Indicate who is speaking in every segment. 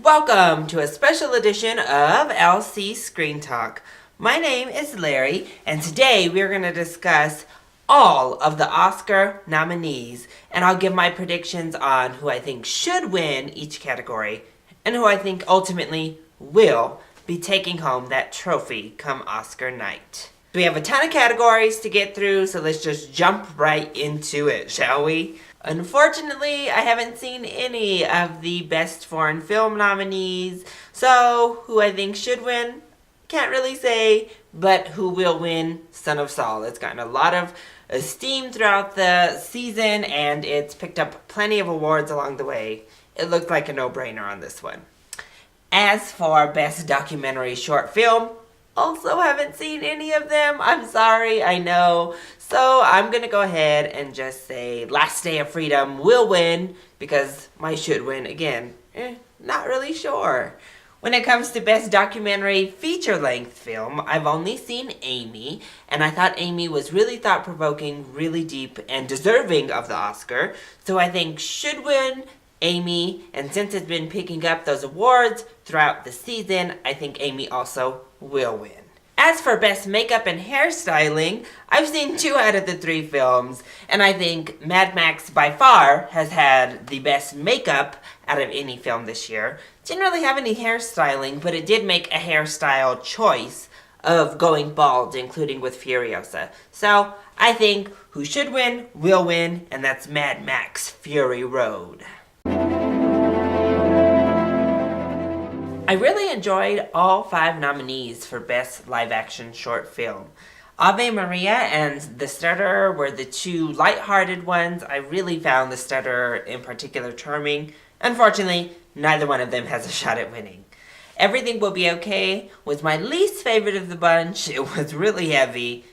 Speaker 1: Welcome to a special edition of LC Screen Talk. My name is Larry, and today we're going to discuss all of the Oscar nominees, and I'll give my predictions on who I think should win each category and who I think ultimately will be taking home that trophy come Oscar night. We have a ton of categories to get through, so let's just jump right into it, shall we? Unfortunately, I haven't seen any of the Best Foreign Film nominees, so who I think should win, can't really say, but who will win, Son of Saul. It's gotten a lot of esteem throughout the season, and it's picked up plenty of awards along the way. It looked like a no-brainer on this one. As for Best Documentary Short Film, also haven't seen any of them. I'm sorry, I know. So I'm going to go ahead and just say Last Day of Freedom will win because my should win again. Not really sure. When it comes to Best Documentary Feature-Length Film, I've only seen Amy, and I thought Amy was really thought-provoking, really deep, and deserving of the Oscar. So I think should win Amy, and since it's been picking up those awards throughout the season, I think Amy also will win. As for Best Makeup and Hairstyling, I've seen 2 out of the 3 films, and I think Mad Max by far has had the best makeup out of any film this year. Didn't really have any hairstyling, but it did make a hairstyle choice of going bald, including with Furiosa. So I think who should win will win, and that's Mad Max Fury Road. I really enjoyed all 5 nominees for Best Live Action Short Film. Ave Maria and The Stutterer were the 2 lighthearted ones. I really found The Stutterer in particular charming. Unfortunately, neither one of them has a shot at winning. Everything Will Be Okay was my least favorite of the bunch. It was really heavy.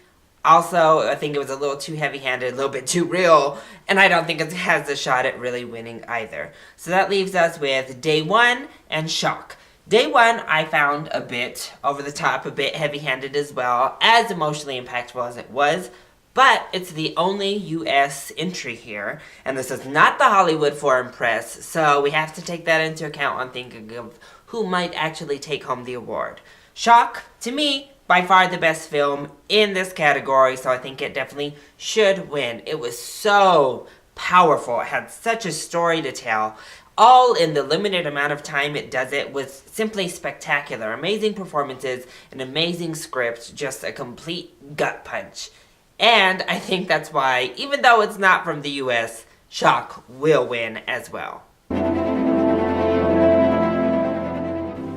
Speaker 1: Also, I think it was a little too heavy-handed, a little bit too real, and I don't think it has a shot at really winning either. So that leaves us with Day One and Shock. Day One I found a bit over the top, a bit heavy-handed as well, as emotionally impactful as it was, but it's the only U.S. entry here, and this is not the Hollywood Foreign Press, so we have to take that into account when thinking of who might actually take home the award. Shock, to me, by far the best film in this category, so I think it definitely should win. It was so powerful. It had such a story to tell. All in the limited amount of time it does it was simply spectacular. Amazing performances, an amazing script, just a complete gut punch. And I think that's why, even though it's not from the US, Shock will win as well.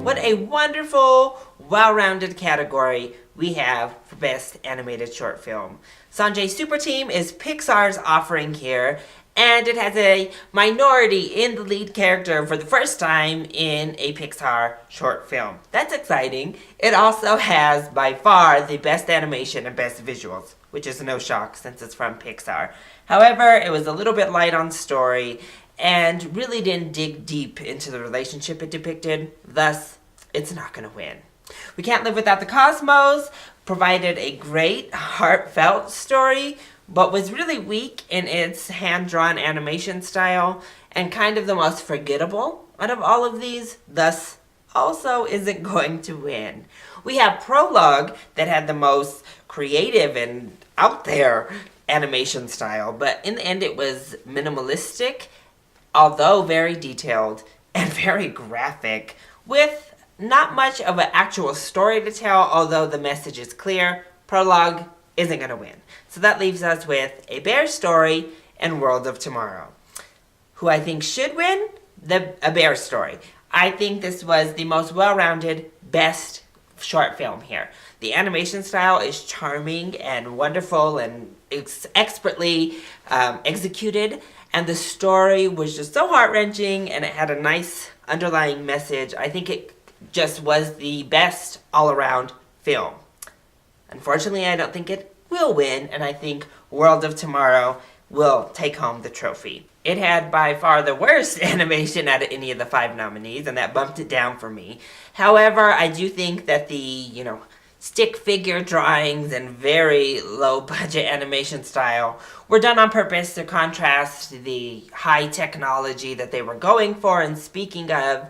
Speaker 1: What a wonderful, well-rounded category we have for Best Animated Short Film. Sanjay Super Team is Pixar's offering here, and it has a minority in the lead character for the first time in a Pixar short film. That's exciting. It also has, by far, the best animation and best visuals, which is no shock since it's from Pixar. However, it was a little bit light on story, and really didn't dig deep into the relationship it depicted, thus, it's not going to win. We Can't Live Without the Cosmos provided a great, heartfelt story, but was really weak in its hand-drawn animation style, and kind of the most forgettable out of all of these, thus also isn't going to win. We have Prologue that had the most creative and out there animation style, but in the end it was minimalistic, although very detailed and very graphic, with not much of an actual story to tell, although the message is clear. Prologue isn't going to win. So that leaves us with A Bear Story and World of Tomorrow. Who I think should win? A Bear Story. I think this was the most well-rounded, best short film here. The animation style is charming and wonderful and expertly executed, and the story was just so heart-wrenching, and it had a nice underlying message. I think it just was the best all-around film. Unfortunately, I don't think it will win, and I think World of Tomorrow will take home the trophy. It had by far the worst animation out of any of the 5 nominees, and that bumped it down for me. However, I do think that the, stick figure drawings and very low budget animation style were done on purpose to contrast the high technology that they were going for and speaking of.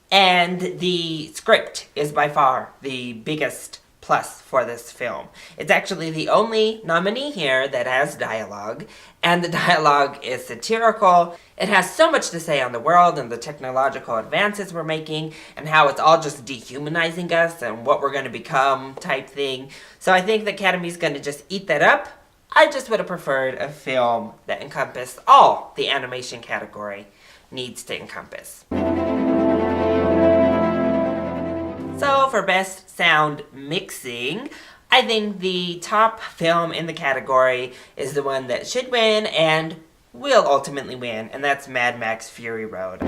Speaker 1: And the script is by far the biggest plus for this film. It's actually the only nominee here that has dialogue, and the dialogue is satirical. It has so much to say on the world and the technological advances we're making, and how it's all just dehumanizing us and what we're going to become type thing. So I think the Academy's going to just eat that up. I just would have preferred a film that encompassed all the animation category needs to encompass. So for Best Sound Mixing, I think the top film in the category is the one that should win and will ultimately win, and that's Mad Max Fury Road.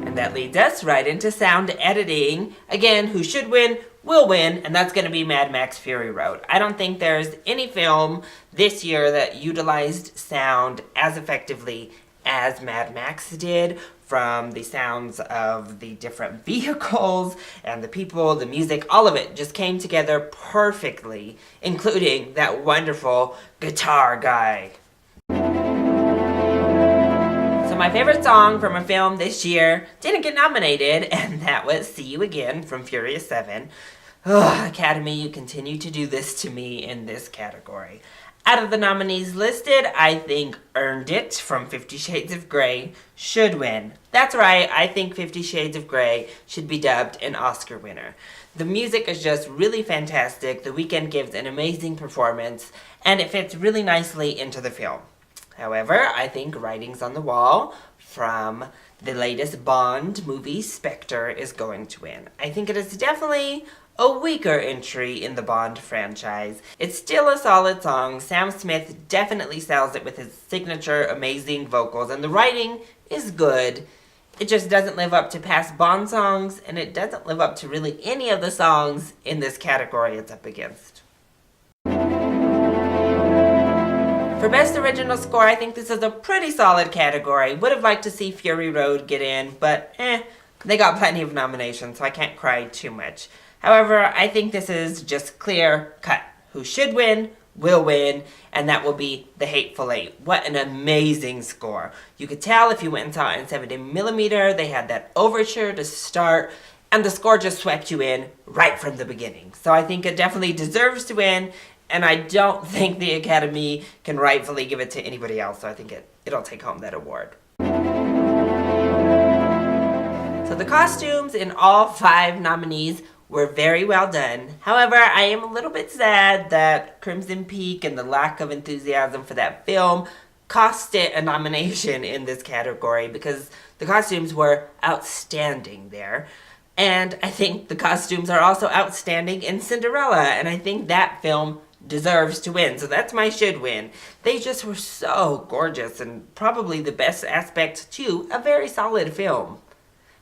Speaker 1: And that leads us right into sound editing. Again, who should win, will win, and that's going to be Mad Max Fury Road. I don't think there's any film this year that utilized sound as effectively as Mad Max did, from the sounds of the different vehicles and the people, the music, all of it just came together perfectly, including that wonderful guitar guy. So my favorite song from a film this year didn't get nominated, and that was See You Again from Furious 7. Ugh, Academy, you continue to do this to me in this category. Out of the nominees listed, I think Earned It from 50 Shades of Grey should win. That's right, I think 50 Shades of Grey should be dubbed an Oscar winner. The music is just really fantastic, The Weeknd gives an amazing performance, and it fits really nicely into the film. However, I think Writing's on the Wall from the latest Bond movie, Spectre, is going to win. I think it is definitely a weaker entry in the Bond franchise. It's still a solid song. Sam Smith definitely sells it with his signature amazing vocals, and the writing is good. It just doesn't live up to past Bond songs, and it doesn't live up to really any of the songs in this category it's up against. For Best Original Score, I think this is a pretty solid category. Would have liked to see Fury Road get in, but they got plenty of nominations, so I can't cry too much. However, I think this is just clear cut. Who should win, will win, and that will be The Hateful Eight. What an amazing score. You could tell if you went and saw it in 70mm, they had that overture to start, and the score just swept you in right from the beginning. So I think it definitely deserves to win, and I don't think the Academy can rightfully give it to anybody else, so I think it'll take home that award. So the costumes in all 5 nominees were very well done. However, I am a little bit sad that Crimson Peak and the lack of enthusiasm for that film cost it a nomination in this category, because the costumes were outstanding there. And I think the costumes are also outstanding in Cinderella, and I think that film deserves to win. So that's my should win. They just were so gorgeous, and probably the best aspect to a very solid film.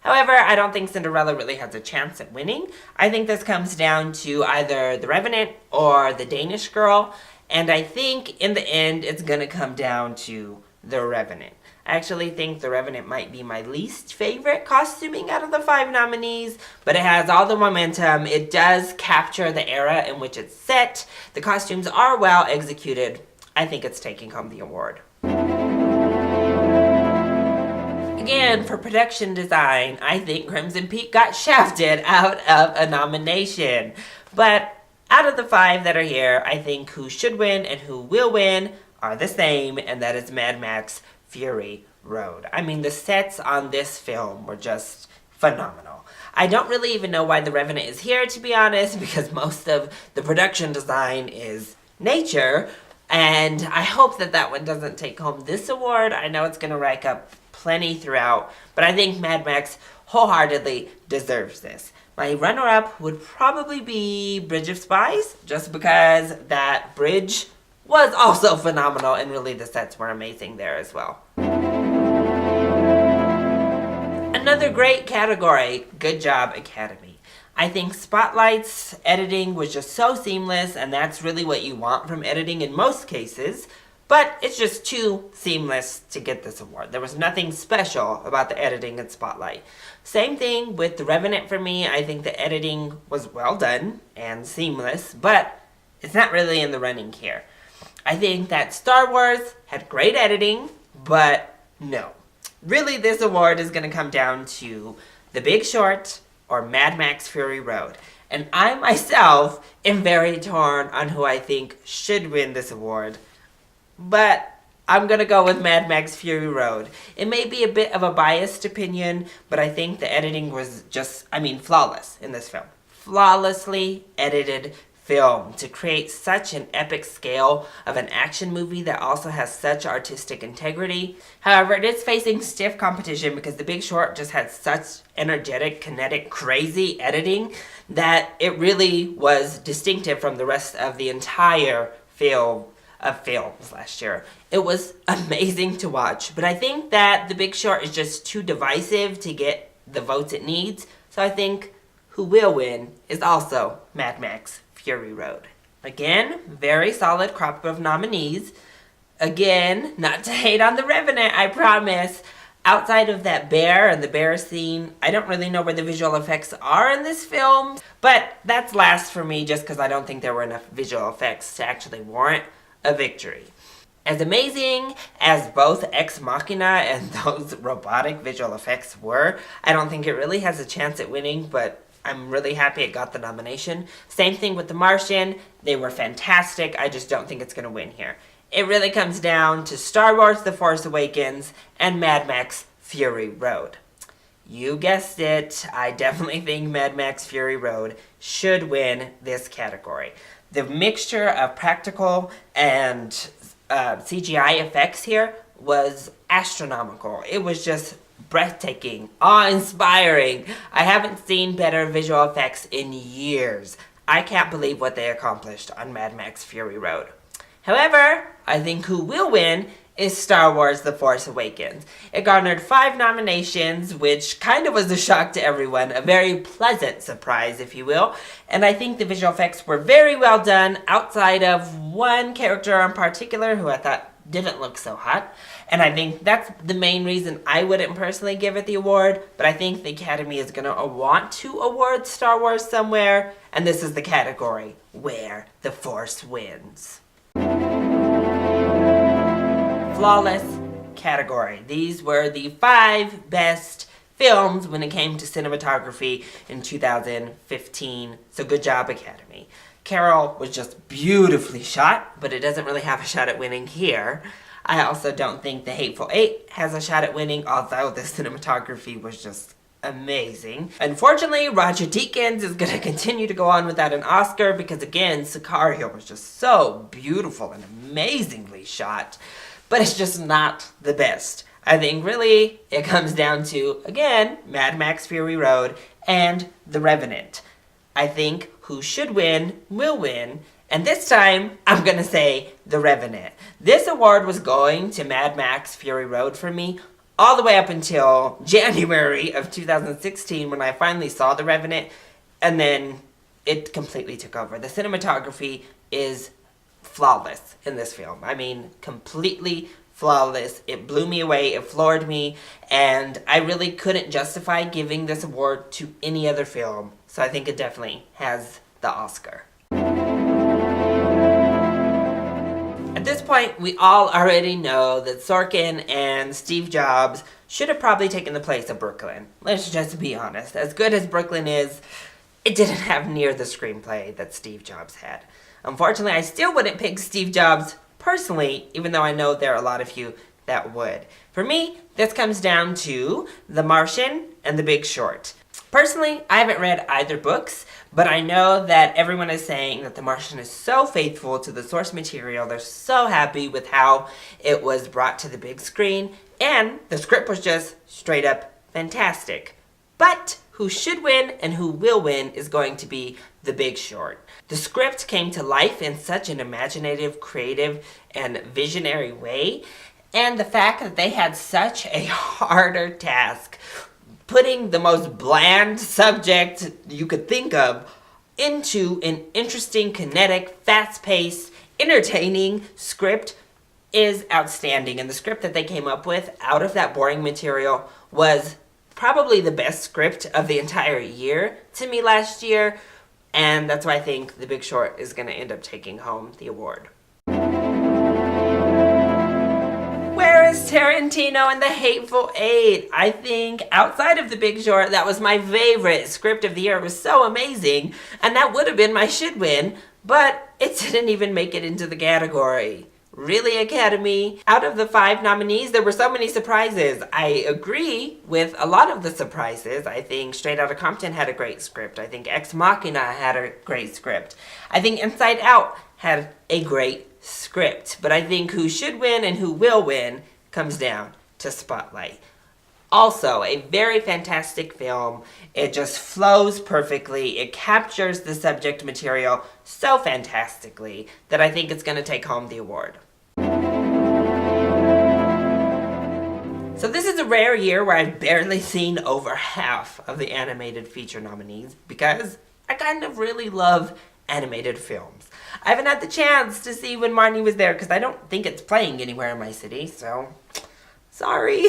Speaker 1: However, I don't think Cinderella really has a chance at winning. I think this comes down to either The Revenant or The Danish Girl, and I think in the end it's gonna come down to The Revenant. I actually think The Revenant might be my least favorite costuming out of the 5 nominees, but it has all the momentum. It does capture the era in which it's set. The costumes are well executed. I think it's taking home the award. Again, for production design, I think Crimson Peak got shafted out of a nomination. But out of the 5 that are here, I think who should win and who will win are the same, and that is Mad Max Fury Road. I mean, the sets on this film were just phenomenal. I don't really even know why The Revenant is here, to be honest, because most of the production design is nature, and I hope that that one doesn't take home this award. I know it's going to rack up plenty throughout, but I think Mad Max wholeheartedly deserves this. My runner-up would probably be Bridge of Spies, just because that bridge was also phenomenal, and really the sets were amazing there as well. Another great category. Good job, Academy. I think Spotlight's editing was just so seamless, and that's really what you want from editing in most cases. But it's just too seamless to get this award. There was nothing special about the editing in Spotlight. Same thing with The Revenant for me. I think the editing was well done and seamless, but it's not really in the running here. I think that Star Wars had great editing, but no. Really, this award is going to come down to The Big Short or Mad Max Fury Road. And I myself am very torn on who I think should win this award. But I'm going to go with Mad Max Fury Road. It may be a bit of a biased opinion, but I think the editing was flawless in this film. Flawlessly edited film to create such an epic scale of an action movie that also has such artistic integrity. However, it is facing stiff competition because The Big Short just had such energetic, kinetic, crazy editing that it really was distinctive from the rest of the entire films last year. It was amazing to watch, but I think that The Big Short is just too divisive to get the votes it needs, so I think who will win is also Mad Max Fury Road. Again, very solid crop of nominees. Again, not to hate on The Revenant, I promise. Outside of that bear and the bear scene, I don't really know where the visual effects are in this film, but that's last for me just because I don't think there were enough visual effects to actually warrant a victory. As amazing as both Ex Machina and those robotic visual effects were, I don't think it really has a chance at winning, but I'm really happy it got the nomination. Same thing with The Martian. They were fantastic. I just don't think it's going to win here. It really comes down to Star Wars The Force Awakens and Mad Max Fury Road. You guessed it. I definitely think Mad Max Fury Road should win this category. The mixture of practical and CGI effects here was astronomical. It was just breathtaking, awe-inspiring. I haven't seen better visual effects in years. I can't believe what they accomplished on Mad Max Fury Road. However, I think who will win is Star Wars The Force Awakens. It garnered 5 nominations, which kind of was a shock to everyone, a very pleasant surprise, if you will. And I think the visual effects were very well done, outside of one character in particular who I thought didn't look so hot. And I think that's the main reason I wouldn't personally give it the award, but I think the Academy is going to want to award Star Wars somewhere, and this is the category where the Force wins. Flawless category. These were the 5 best films when it came to cinematography in 2015, so good job, Academy. Carol was just beautifully shot, but it doesn't really have a shot at winning here. I also don't think The Hateful Eight has a shot at winning, although the cinematography was just amazing. Unfortunately, Roger Deakins is going to continue to go on without an Oscar because, again, Sicario was just so beautiful and amazingly shot, but it's just not the best. I think really it comes down to, again, Mad Max Fury Road and The Revenant. I think who should win will win, and this time I'm going to say The Revenant. This award was going to Mad Max Fury Road for me all the way up until January of 2016 when I finally saw The Revenant, and then it completely took over. The cinematography is flawless in this film. I mean, completely flawless. It blew me away, it floored me, and I really couldn't justify giving this award to any other film, so I think it definitely has the Oscar. At this point, we all already know that Sorkin and Steve Jobs should have probably taken the place of Brooklyn. Let's just be honest. As good as Brooklyn is, it didn't have near the screenplay that Steve Jobs had. Unfortunately, I still wouldn't pick Steve Jobs personally, even though I know there are a lot of you that would. For me, this comes down to The Martian and The Big Short. Personally, I haven't read either books, but I know that everyone is saying that The Martian is so faithful to the source material. They're so happy with how it was brought to the big screen, and the script was just straight up fantastic. But who should win and who will win is going to be The Big Short. The script came to life in such an imaginative, creative, and visionary way, and the fact that they had such a harder task putting the most bland subject you could think of into an interesting, kinetic, fast-paced, entertaining script is outstanding. And the script that they came up with out of that boring material was probably the best script of the entire year to me last year. And that's why I think The Big Short is going to end up taking home the award. Where yes, Tarantino and the Hateful Eight. I think outside of The Big Short, that was my favorite script of the year. It was so amazing, and that would have been my should win, but it didn't even make it into the category. Really, Academy? Out of the 5 nominees, there were so many surprises. I agree with a lot of the surprises. I think Straight Outta Compton had a great script. I think Ex Machina had a great script. I think Inside Out had a great script. But I think who should win and who will win comes down to Spotlight. Also, a very fantastic film. It just flows perfectly. It captures the subject material so fantastically that I think it's going to take home the award. So this is a rare year where I've barely seen over half of the animated feature nominees because I kind of really love animated films. I haven't had the chance to see When Marnie Was There because I don't think it's playing anywhere in my city, so sorry.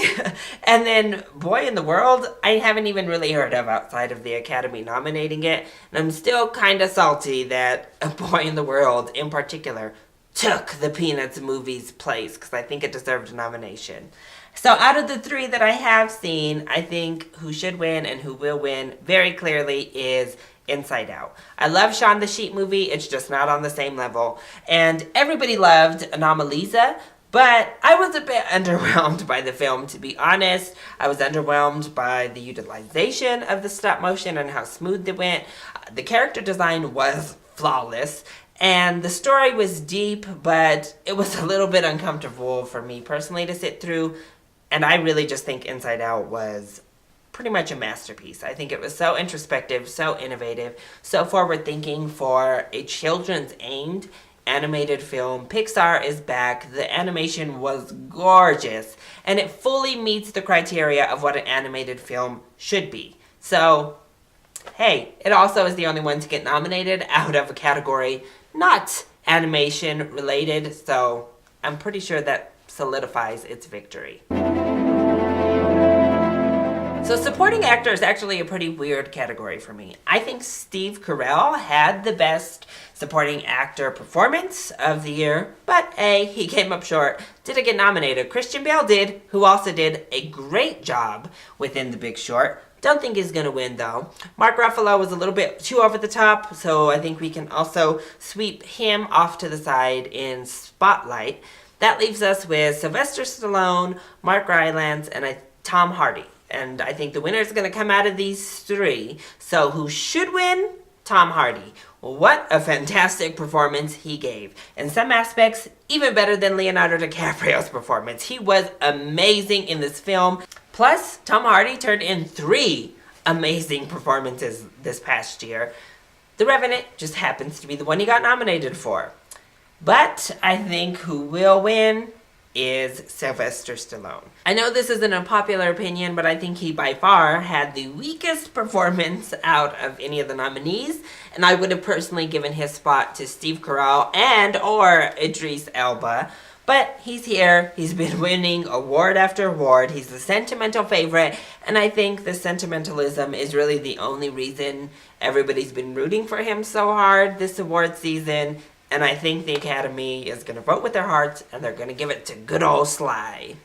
Speaker 1: And then Boy in the World, I haven't even really heard of outside of the Academy nominating it. And I'm still kind of salty that A Boy in the World, in particular, took the Peanuts movie's place because I think it deserved a nomination. So out of the 3 that I have seen, I think who should win and who will win very clearly is Inside Out. I love Shaun the Sheep movie. It's just not on the same level. And everybody loved Anomalisa. But I was a bit underwhelmed by the film, to be honest. I was underwhelmed by the utilization of the stop motion and how smooth it went. The character design was flawless, and the story was deep, but it was a little bit uncomfortable for me personally to sit through. And I really just think Inside Out was pretty much a masterpiece. I think it was so introspective, so innovative, so forward-thinking for a children's aimed animated film. Pixar is back. The animation was gorgeous, and it fully meets the criteria of what an animated film should be. So, hey, it also is the only one to get nominated out of a category not animation related, so I'm pretty sure that solidifies its victory. So supporting actor is actually a pretty weird category for me. I think Steve Carell had the best supporting actor performance of the year, but he came up short. Didn't get nominated. Christian Bale did, who also did a great job within The Big Short. Don't think he's going to win, though. Mark Ruffalo was a little bit too over the top, so I think we can also sweep him off to the side in Spotlight. That leaves us with Sylvester Stallone, Mark Rylance, and Tom Hardy. And I think the winner is going to come out of these 3. So who should win? Tom Hardy. What a fantastic performance he gave. In some aspects, even better than Leonardo DiCaprio's performance. He was amazing in this film. Plus, Tom Hardy turned in 3 amazing performances this past year. The Revenant just happens to be the one he got nominated for. But I think who will win is Sylvester Stallone. I know this is an unpopular opinion, but I think he by far had the weakest performance out of any of the nominees, and I would have personally given his spot to Steve Carell and or Idris Elba. But he's here, he's been winning award after award, he's the sentimental favorite, and I think the sentimentalism is really the only reason everybody's been rooting for him so hard this award season. And I think the Academy is going to vote with their hearts, and they're going to give it to good old Sly.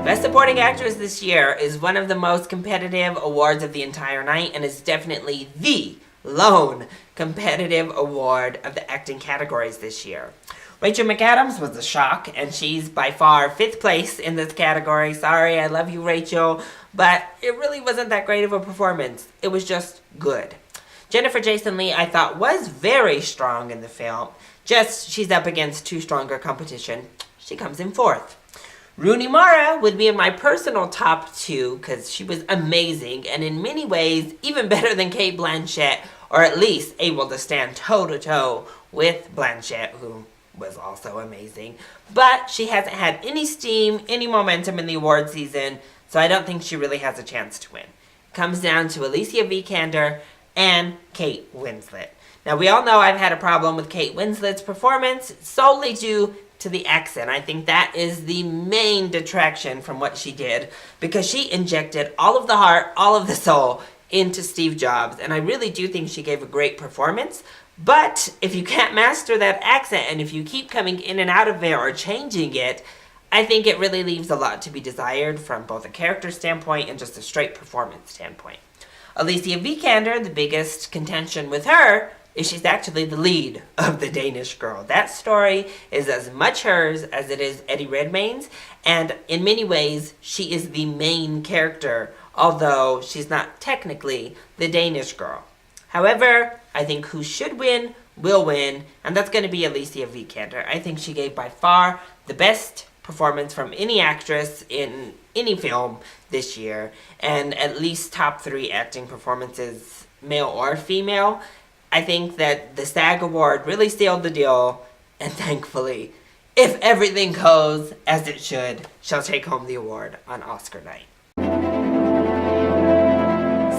Speaker 1: Best Supporting Actress this year is one of the most competitive awards of the entire night, and is definitely the lone competitive award of the acting categories this year. Rachel McAdams was a shock, and she's by far 5th place in this category. Sorry, I love you, Rachel, but it really wasn't that great of a performance. It was just good. Jennifer Jason Leigh, I thought, was very strong in the film. Just, she's up against too stronger competition. She comes in 4th. Rooney Mara would be in my personal top 2 because she was amazing and in many ways even better than Cate Blanchett, or at least able to stand toe-to-toe with Blanchett, who was also amazing. But she hasn't had any steam, any momentum in the award season, so I don't think she really has a chance to win. It comes down to Alicia Vikander and Kate Winslet. Now, we all know I've had a problem with Kate Winslet's performance solely due to the accent. I think that is the main detraction from what she did, because she injected all of the heart, all of the soul into Steve Jobs, and I really do think she gave a great performance, But if you can't master that accent, and if you keep coming in and out of it or changing it, I think it really leaves a lot to be desired from both a character standpoint and just a straight performance standpoint. Alicia Vikander, the biggest contention with her is she's actually the lead of The Danish Girl. That story is as much hers as it is Eddie Redmayne's, and in many ways, she is the main character, although she's not technically the Danish Girl. However, I think who should win will win, and that's going to be Alicia Vikander. I think she gave by far the best performance from any actress in any film this year, and at least top 3 acting performances, male or female. I think that the SAG Award really sealed the deal, and thankfully, if everything goes as it should, she'll take home the award on Oscar night.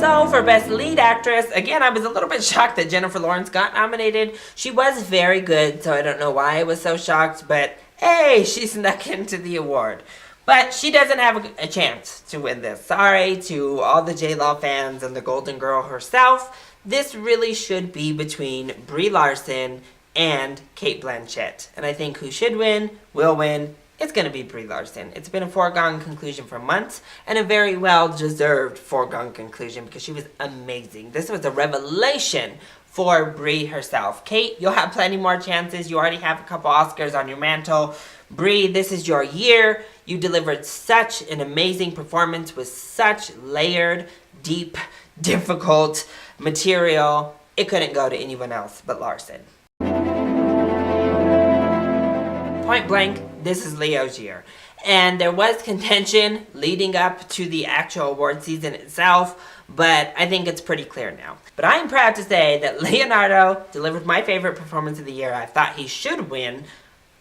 Speaker 1: So for Best Lead Actress, again, I was a little bit shocked that Jennifer Lawrence got nominated. She was very good, so I don't know why I was so shocked, but hey, she snuck into the award. But she doesn't have a chance to win this. Sorry to all the J-Law fans and the Golden Girl herself. This really should be between Brie Larson and Cate Blanchett. And I think who should win, will win. It's going to be Brie Larson. It's been a foregone conclusion for months, and a very well-deserved foregone conclusion because she was amazing. This was a revelation for Brie herself. Cate, you'll have plenty more chances. You already have a couple Oscars on your mantle. Brie, this is your year. You delivered such an amazing performance with such layered, deep, difficult material. It couldn't go to anyone else but Larson. Point blank, this is Leo's year. And there was contention leading up to the actual award season itself, but I think it's pretty clear now. But I am proud to say that Leonardo delivered my favorite performance of the year. I thought he should win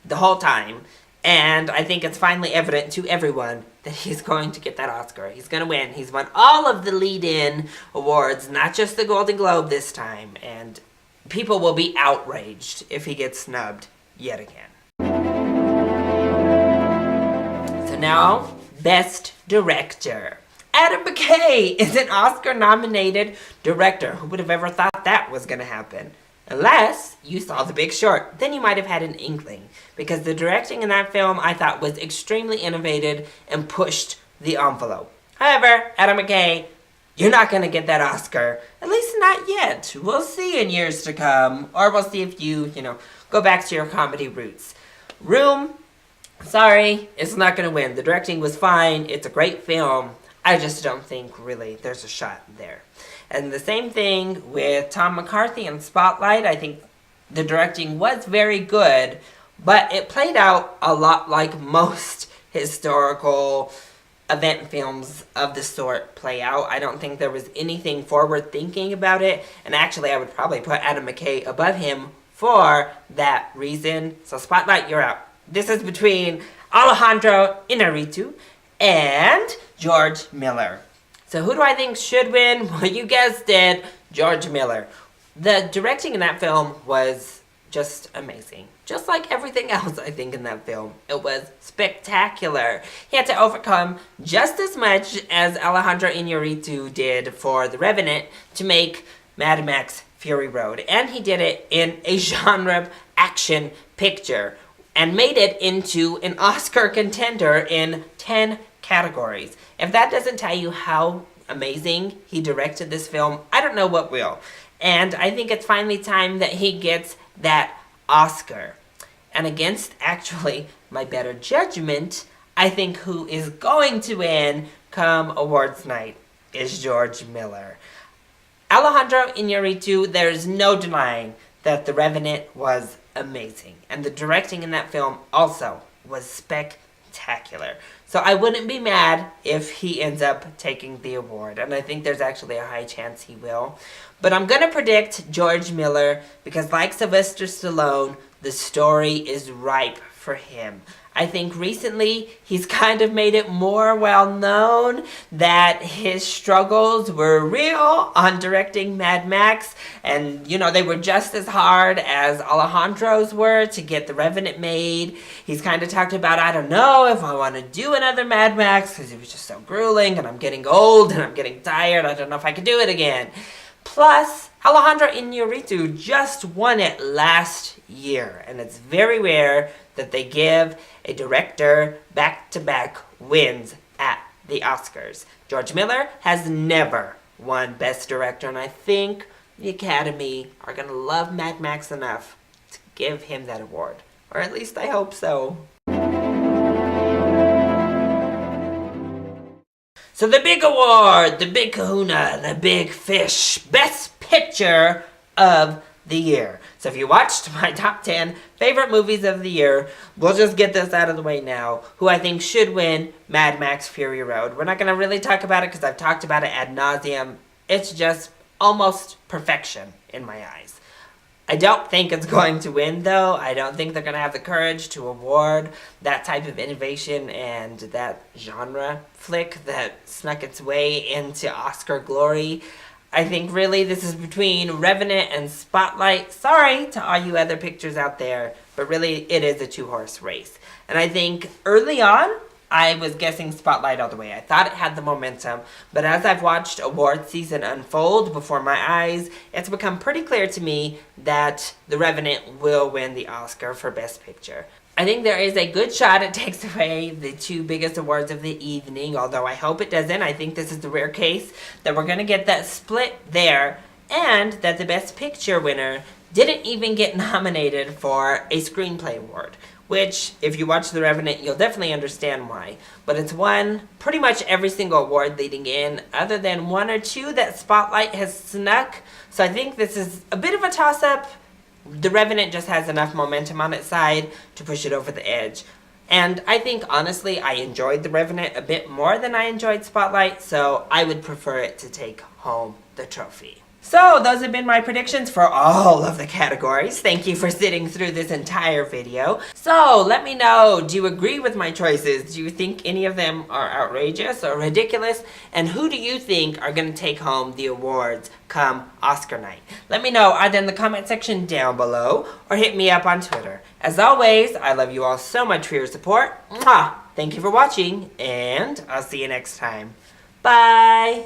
Speaker 1: the whole time. And I think it's finally evident to everyone that he's going to get that Oscar. He's going to win. He's won all of the lead-in awards, not just the Golden Globe this time. And people will be outraged if he gets snubbed yet again. So now, Best Director. Adam McKay is an Oscar-nominated director. Who would have ever thought that was going to happen? Unless you saw The Big Short. Then you might have had an inkling. Because the directing in that film, I thought, was extremely innovative and pushed the envelope. However, Adam McKay, you're not going to get that Oscar. At least not yet. We'll see in years to come. Or we'll see if you go back to your comedy roots. Room, sorry, it's not going to win. The directing was fine. It's a great film. I just don't think, really, there's a shot there. And the same thing with Tom McCarthy in Spotlight. I think the directing was very good, but it played out a lot like most historical event films of the sort play out. I don't think there was anything forward-thinking about it, and actually I would probably put Adam McKay above him for that reason. So Spotlight, you're out. This is between Alejandro Iñárritu and George Miller. So who do I think should win? Well, you guessed it, George Miller. The directing in that film was just amazing. Just like everything else, I think, in that film. It was spectacular. He had to overcome just as much as Alejandro Iñárritu did for The Revenant to make Mad Max Fury Road. And he did it in a genre action picture and made it into an Oscar contender in 10 categories. If that doesn't tell you how amazing he directed this film, I don't know what will. And I think it's finally time that he gets that Oscar. And against, actually, my better judgment, I think who is going to win come awards night is George Miller. Alejandro Iñárritu, there's no denying that The Revenant was amazing. And the directing in that film also was spectacular. So I wouldn't be mad if he ends up taking the award. And I think there's actually a high chance he will. But I'm going to predict George Miller because, like Sylvester Stallone, the story is ripe for him. I think recently he's kind of made it more well known that his struggles were real on directing Mad Max. And, they were just as hard as Alejandro's were to get The Revenant made. He's kind of talked about, I don't know if I want to do another Mad Max because it was just so grueling and I'm getting old and I'm getting tired. I don't know if I could do it again. Plus, Alejandro Iñárritu just won it last year, and it's very rare that they give a director back-to-back wins at the Oscars. George Miller has never won Best Director, and I think the Academy are going to love Mad Max enough to give him that award. Or at least I hope so. So the big award, the big kahuna, the big fish, Best Picture of the Year. So if you watched my top 10 favorite movies of the year, we'll just get this out of the way now. Who I think should win Mad Max Fury Road. We're not going to really talk about it because I've talked about it ad nauseum. It's just almost perfection in my eyes. I don't think it's going to win, though. I don't think they're going to have the courage to award that type of innovation and that genre flick that snuck its way into Oscar glory. I think really this is between Revenant and Spotlight. Sorry to all you other pictures out there, but really it is a two-horse race. And I think early on, I was guessing Spotlight all the way. I thought it had the momentum, but as I've watched award season unfold before my eyes, it's become pretty clear to me that The Revenant will win the Oscar for Best Picture. I think there is a good shot it takes away the two biggest awards of the evening, although I hope it doesn't. I think this is the rare case that we're going to get that split there, and that the Best Picture winner didn't even get nominated for a Screenplay Award. Which, if you watch The Revenant, you'll definitely understand why. But it's won pretty much every single award leading in, other than one or two that Spotlight has snuck. So I think this is a bit of a toss-up. The Revenant just has enough momentum on its side to push it over the edge. And I think, honestly, I enjoyed The Revenant a bit more than I enjoyed Spotlight, so I would prefer it to take home the trophy. So, those have been my predictions for all of the categories. Thank you for sitting through this entire video. So, let me know, do you agree with my choices? Do you think any of them are outrageous or ridiculous? And who do you think are going to take home the awards come Oscar night? Let me know either in the comment section down below or hit me up on Twitter. As always, I love you all so much for your support. Mwah! Thank you for watching, and I'll see you next time. Bye!